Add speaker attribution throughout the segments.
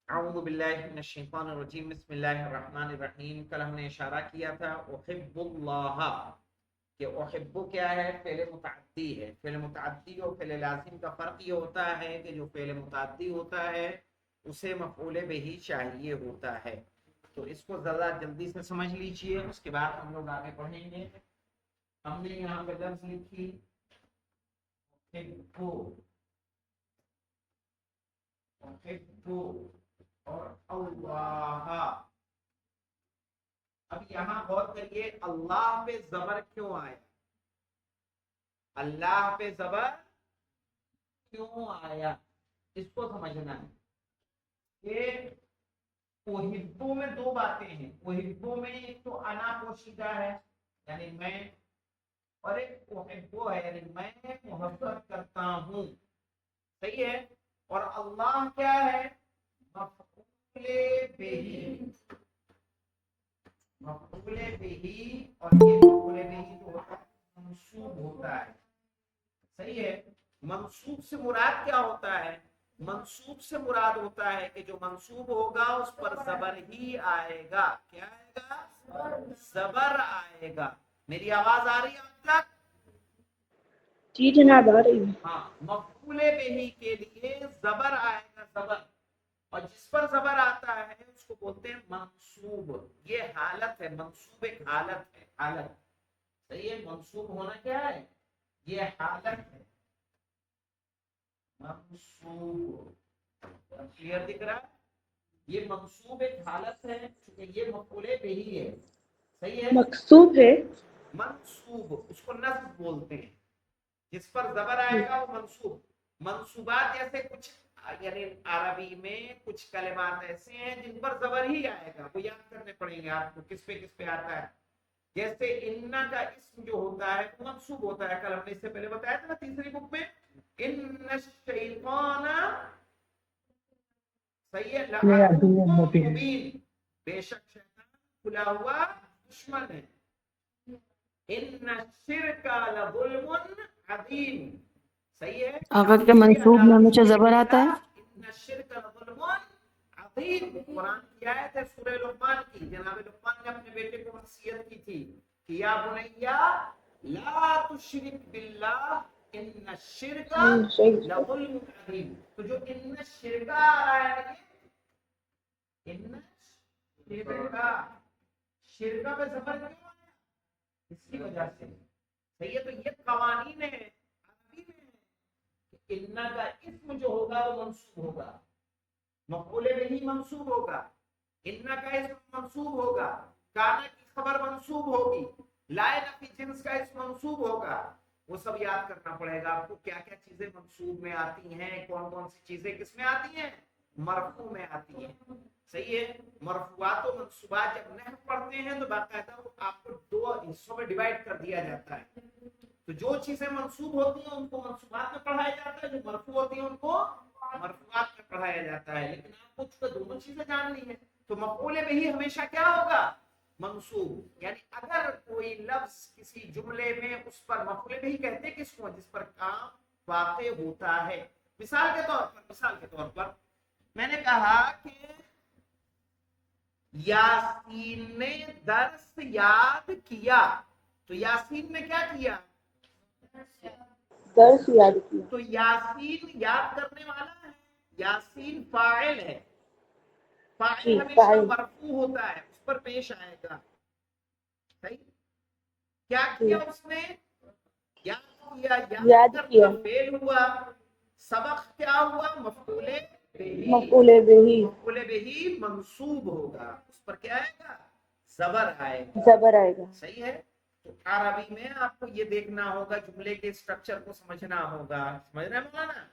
Speaker 1: اعوذ باللہ من الشیطان الرجیم بسم اللہ الرحمن الرحیم. کل ہم نے اشارہ کیا تھا احب اللہ کہ احب کیا ہے؟ فعل متعدی ہے. فعل متعدی اور فعل لازم کا فرق یہ ہوتا ہے کہ جو فعل متعدی ہوتا ہے اسے مفعول بہ چاہیے ہوتا ہے. تو اس کو ذرا جلدی سے سمجھ لیجئے، اس کے بعد ہم لوگ آگے پڑھیں گے. ہم نے یہاں پہ لفظ لکھی احب اور اللہ. اب یہاں غور کریے، اللہ پہ زبر کیوں آیا؟ اللہ پہ زبر کیوں آیا اس کو سمجھنا ہے. کہ احبو میں دو باتیں ہیں. احبو میں ایک تو انا پوشیدہ ہے یعنی میں، اور ایک احبو ہے یعنی میں محبت کرتا ہوں. صحیح ہے. اور اللہ کیا ہے؟ مفعول بہ. مفعول بہ، اور یہ مفعول بہ جو ہوتا ہے منصوب ہوتا ہے. صحیح ہے. منصوب سے مراد کیا ہوتا ہے؟ منصوب سے مراد ہوتا ہے کہ جو منصوب ہوگا اس پر زبر ہی آئے گا. کیا آئے گا؟ زبر آئے گا. میری آواز آ رہی ہے اب تک؟
Speaker 2: جی جناب آ رہی ہے.
Speaker 1: ہاں، مفعول بہ کے لیے زبر آئے گا، زبر. اور جس پر زبر آتا ہے اس کو بولتے ہیں منصوب. یہ حالت ہے، منصوب ایک حالت ہے. حالت صحیح ہے. منصوب ہونا کیا ہے؟ یہ حالت ہے. منصوب کلیئر دکھ رہا ہے؟ یہ منصوب ایک حالت ہے کیونکہ یہ مفعول بہ ہے. صحیح ہے.
Speaker 2: مقصوب ہے.
Speaker 1: منصوب اس کو نصب بولتے ہیں. جس پر زبر آئے گا وہ منصوب. منصوبات جیسے کچھ یعنی عربی میں کچھ کلمات ایسے ہیں جن پر زبر ہی آئے گا، وہ یاد کرنے پڑیں گے آپ کو کس پہ آتا ہے. جیسے ان کا اسم جو ہوتا ہے وہ منصوب ہوتا ہے. کل ہم نے اس سے پہلے بتایا تھا نا تیسری بک میں، ان الشیطان صحیح ہے لعدو مبین، بے شک شیطان کھلا ہوا دشمن ہے. ان الشرک لظلم عظیم. صحیح ہے.
Speaker 2: اگر کے منصوب میں مجھے زبر آتا ہے.
Speaker 1: ان الشرک لظلم عظیم. قرآن کی آیت ہے سورہ لقمان کی. جناب لقمان نے اپنے بیٹے کو وصیت کی تھی کہ یا بنیا لا تشرک باللہ ان الشرک لظلم عظیم. تو جو ان الشرک آ رہا ہے ان شرکا، شرکا پہ زبر کیوں آیا؟ اس کی وجہ سے. صحیح ہے. تو یہ قوانین ہے عربی میں کہ ان کا اسم جو ہوگا وہ منصوب ہوگا، مفعول بہ منصوب ہوگا، ان کا اسم منصوب ہوگا، کانا کی خبر منصوب ہوگی، لائے نفی جنس کا اسم منصوب ہوگا. وہ سب یاد کرنا پڑے گا آپ کو کیا کیا چیزیں منصوب میں آتی ہیں، کون کون سی چیزیں کس میں آتی ہیں؟ مرفوع میں آتی ہیں. صحیح ہے. مرفوعات و منصوبات جب نحو پڑھتے ہیں تو باقاعدہ وہ آپ کو دو حصوں میں ڈیوائڈ کر دیا جاتا ہے. تو جو چیزیں منصوب ہوتی ہیں ان کو منصوبات میں پڑھایا جاتا ہے، جو مرفوع ہوتی ہیں ان کو مرفوعات میں پڑھایا جاتا ہے. لیکن آپ کو دونوں چیزیں جاننی ہے. تو مفعول بہ ہمیشہ کیا ہوگا؟ منصوب. یعنی اگر کوئی لفظ کسی جملے میں اس پر مفعول بہ کہتے ہیں کس کو؟ جس پر کام واقع ہوتا ہے. مثال کے طور پر میں نے کہا کہ یاسین نے درس یاد کیا. تو یاسین نے کیا کیا؟
Speaker 2: درس یاد کیا.
Speaker 1: تو یاسین یاد کرنے والا ہے، یاسین فاعل ہے. فاعل
Speaker 2: جی
Speaker 1: ہمیشہ
Speaker 2: فاعل.
Speaker 1: مرفوع ہوتا ہے، اس پر پیش آئے گا. صحیح. کیا
Speaker 2: جی
Speaker 1: کیا اس نے؟ یاد کیا. یاد
Speaker 2: یاد کیا.
Speaker 1: کرنا فعل ہوا. سبق کیا ہوا؟ مفعول بہ.
Speaker 2: مفعول بہ
Speaker 1: مفعول بہ منصوب ہوگا، اس پر کیا آئے گا؟ زبر آئے گا.
Speaker 2: زبر آئے گا.
Speaker 1: صحیح ہے. تو عربی میں آپ کو یہ دیکھنا ہوگا، جملے کے اسٹرکچر کو سمجھنا ہوگا. سمجھ رہے ہیں مولانا؟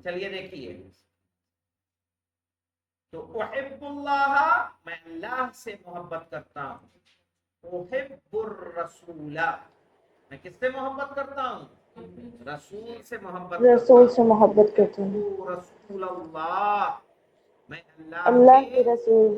Speaker 1: چلیے دیکھیے. تو احب اللہ، میں اللہ سے محبت کرتا ہوں. احب الرسول، میں کس سے محبت کرتا ہوں؟ رسول سے محبت کرتا
Speaker 2: رسول
Speaker 1: ہوں.
Speaker 2: سے محبت کرتے ہیں.
Speaker 1: احب رسول اللہ، میں اللہ
Speaker 2: اللہ کے
Speaker 1: کے
Speaker 2: رسول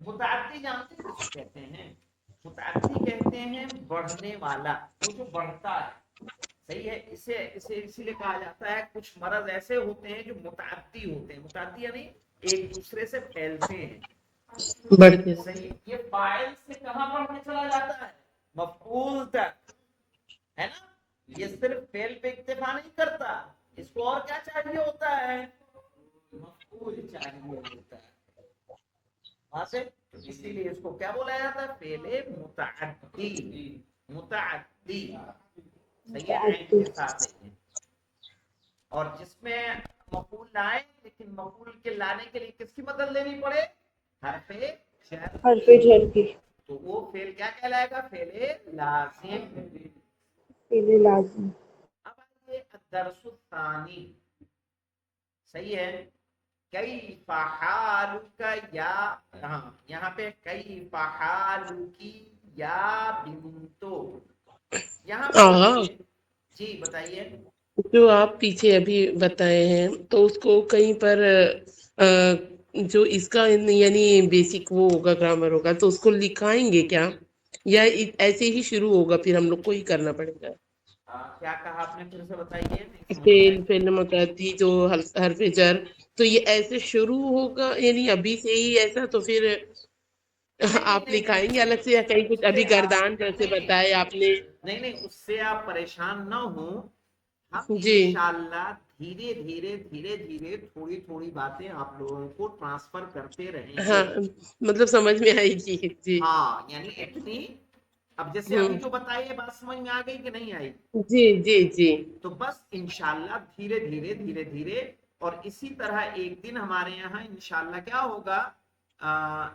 Speaker 1: متعدی جانتے ہیں کس کو کہتے ہیں؟ متعدی کہتے ہیں بڑھنے والا، وہ جو بڑھتا ہے، صحیح ہے، اسے اسی لیے کہا جاتا ہے کچھ مرض ایسے ہوتے ہیں جو متعدی ہوتے ہیں، متعدی یعنی ایک دوسرے سے پھیلتے ہیں،
Speaker 3: بڑھتے
Speaker 1: صحیح، یہ فاعل سے کہاں بڑھ کے چلا جاتا ہے؟ مفعول تک، ہے نا، یہ صرف فعل پہ اکتفا نہیں کرتا، اس کو اور کیا چاہیے ہوتا ہے؟ مفعول چاہیے ہوتا ہے، واضح؟ تو اسی لیے اس کو کیا بولا جاتا ہے؟ فعل متعدی، متعدی، صحیح ہے، عین کے ساتھ ہے، اور جس میں مفعول لائے لیکن مفعول کے لانے کے لیے کس کی مدد لینی پڑے؟ حرف جر
Speaker 2: حرف
Speaker 1: کی،
Speaker 2: جر کی،
Speaker 1: تو وہ فعل کیا کہلائے گا؟ فعل لازم۔
Speaker 2: فعل لازم۔
Speaker 1: اب آئیے الدرس الثانی، صحیح ہے، کیف حالک یا، ہاں یہاں پہ کیف حالک یا بنتو، یہاں پہ
Speaker 3: آغا
Speaker 1: دیکھیے، جی بتائیے،
Speaker 3: جو آپ پیچھے ابھی بتائے ہیں تو اس کو کہیں پر جو اس کا یعنی بیسک وہ ہوگا گرامر ہوگا تو اس کو لکھائیں گے کیا، یا ایسے ہی شروع ہوگا پھر ہم لوگ کو ہی کرنا پڑے گا؟
Speaker 1: کیا کہا آپ نے؟ پھر سے بتائیے، نہیں سمجھ میں آئی۔
Speaker 3: فعل متعدی جو حرف جر، تو یہ ایسے شروع ہوگا یعنی ابھی سے ہی ایسا، تو پھر
Speaker 1: نہیں نہیں
Speaker 3: آپ
Speaker 1: نہیں
Speaker 3: لکھائیں گے
Speaker 1: نہیں،
Speaker 3: الگ سے یا کہیں
Speaker 1: اس
Speaker 3: کچھ
Speaker 1: سے
Speaker 3: ابھی
Speaker 1: آپ
Speaker 3: گردان جیسے
Speaker 1: نہیں نہیں
Speaker 3: بتائے آپ نے؟
Speaker 1: نہیں نہیں، اس سے آپ پریشان نہ ہوں، ہم
Speaker 3: جی
Speaker 1: انشاءاللہ دھیرے دھیرے دھیرے دھیرے تھوڑی تھوڑی باتیں آپ لوگوں کو ٹرانسفر کرتے رہیں
Speaker 3: ہاں،
Speaker 1: گے،
Speaker 3: مطلب سمجھ میں آئے گی جی۔
Speaker 1: ہاں یعنی اتنی، اب جیسے
Speaker 3: ہوں،
Speaker 1: ابھی جو بتائیے بات سمجھ میں آ گئی کہ نہیں آئی؟
Speaker 3: جی جی جی
Speaker 1: تو بس انشاءاللہ دھیرے دھیرے دھیرے دھیرے، اور اسی طرح ایک دن ہمارے یہاں انشاءاللہ کیا ہوگا،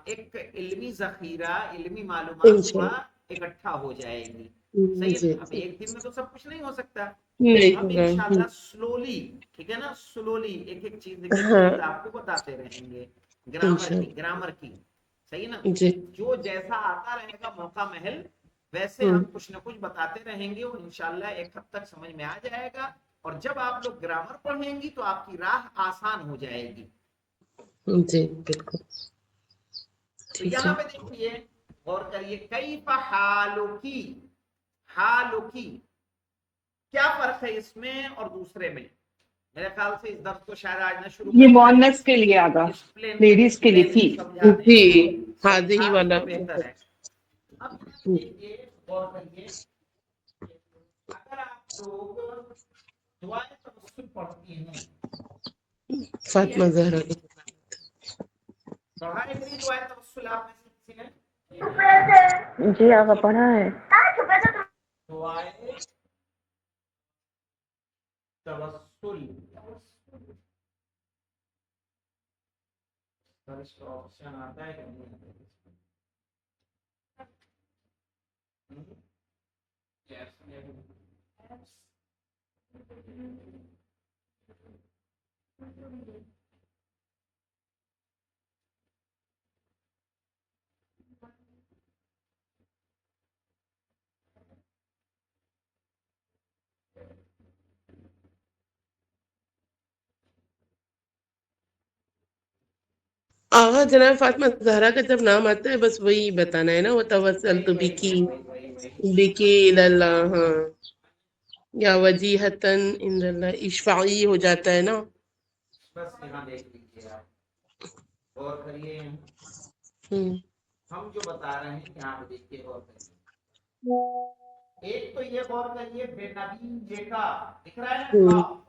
Speaker 1: ایک علمی ذخیرہ، علمی معلومات
Speaker 3: انشاء
Speaker 1: وہاں اکٹھا ہو جائے گی،
Speaker 3: اللہ
Speaker 1: صحیح ہے
Speaker 3: جی
Speaker 1: نا؟ اب
Speaker 3: جی،
Speaker 1: ایک دن میں تو سب کچھ نہیں ہو سکتا، تو
Speaker 3: نہیں
Speaker 1: ہم
Speaker 3: ہوگا
Speaker 1: انشاءاللہ سلولی، ٹھیک ہے نا، سلولی ایک ایک
Speaker 3: ہاں
Speaker 1: چیز آپ کو بتاتے رہیں گے،
Speaker 3: انشاء
Speaker 1: گرامر کی، صحیح نا،
Speaker 3: اللہ جی
Speaker 1: جو جیسا آتا رہے گا موقع محل، ویسے
Speaker 3: ہوں
Speaker 1: ہم کچھ نہ کچھ بتاتے رہیں گے، اور انشاءاللہ ایک حد تک سمجھ میں آ جائے گا، اور جب آپ لوگ گرامر پڑھیں گی تو آپ کی راہ آسان ہو جائے گی۔
Speaker 3: جی بالکل
Speaker 1: تو
Speaker 3: ٹھیک ہے۔
Speaker 1: یہاں پہ دیکھیے، غور کریے، کیف حالکی، حالکی، کیا فرق ہے اس میں اور دوسرے میں؟ میرے خیال سے اس درس کو شاید آج نہ شروع
Speaker 4: یہ
Speaker 1: کریں، پہلے
Speaker 4: مونس کے لیے آگا،
Speaker 1: اس
Speaker 4: لیڈیز کے لیے
Speaker 1: پلین
Speaker 4: تھی۔
Speaker 1: کو سمجھا دیں،
Speaker 3: جی
Speaker 1: سمجھا
Speaker 3: حاضی
Speaker 1: دیں
Speaker 3: والا،
Speaker 1: تو بہتر ہے۔ اب یہاں پہ دیکھیے، غور کریے، اگر آپ لوگ دعائیں توسل پڑھتی ہیں، صحیح
Speaker 3: فاطمہ
Speaker 1: ہے،
Speaker 3: زہرا۔
Speaker 1: پڑھا ہے کہ نہیں دعائیں توسل آپ میں سے کسی نے؟
Speaker 2: جی آقا پڑھا ہے۔
Speaker 1: دعائیں توسل، سر اس کا آپشن آتا ہے کہ نہیں آتا ہے؟
Speaker 3: آغا جناب فاطمہ زہرا کا جب نام آتا ہے بس وہی بتانا ہے نا، وہ توسل
Speaker 1: وہی
Speaker 3: تو
Speaker 1: وہی
Speaker 3: بکی،
Speaker 1: وہی وہی وہی
Speaker 3: بکی اللہ، ہاں، یا وجیہتن ان اللہ اشفعی ہو جاتا ہے نا۔
Speaker 1: بس یہاں دیکھ لیجیے، آپ غور کریے،
Speaker 3: ہوں
Speaker 1: ہم جو بتا رہے ہیں یہاں پہ دیکھیے، غور کریے، ایک تو یہ غور کریے، بے نبی جے کا دکھ رہا ہے نا،
Speaker 3: ہوں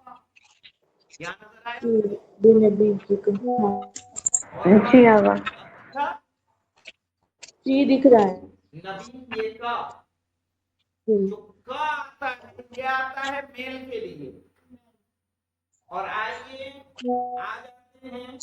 Speaker 1: یہاں نظر آیا،
Speaker 2: بے نبی جی کو، ہاں
Speaker 1: اور
Speaker 2: جی آقا،
Speaker 1: دکھا
Speaker 2: جی دکھ رہا ہے۔
Speaker 1: نبی یہ کا،
Speaker 3: ہوں
Speaker 1: جو کا آتا ہے یہ آتا ہے میل کے لیے، اور آئیے آ جاتے ہیں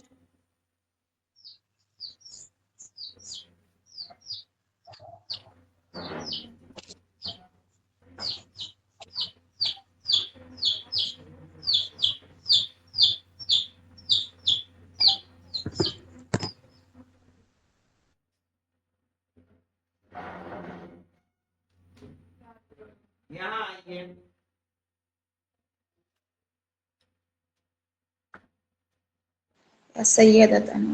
Speaker 1: یہاں، آئیے
Speaker 5: سیدتنا،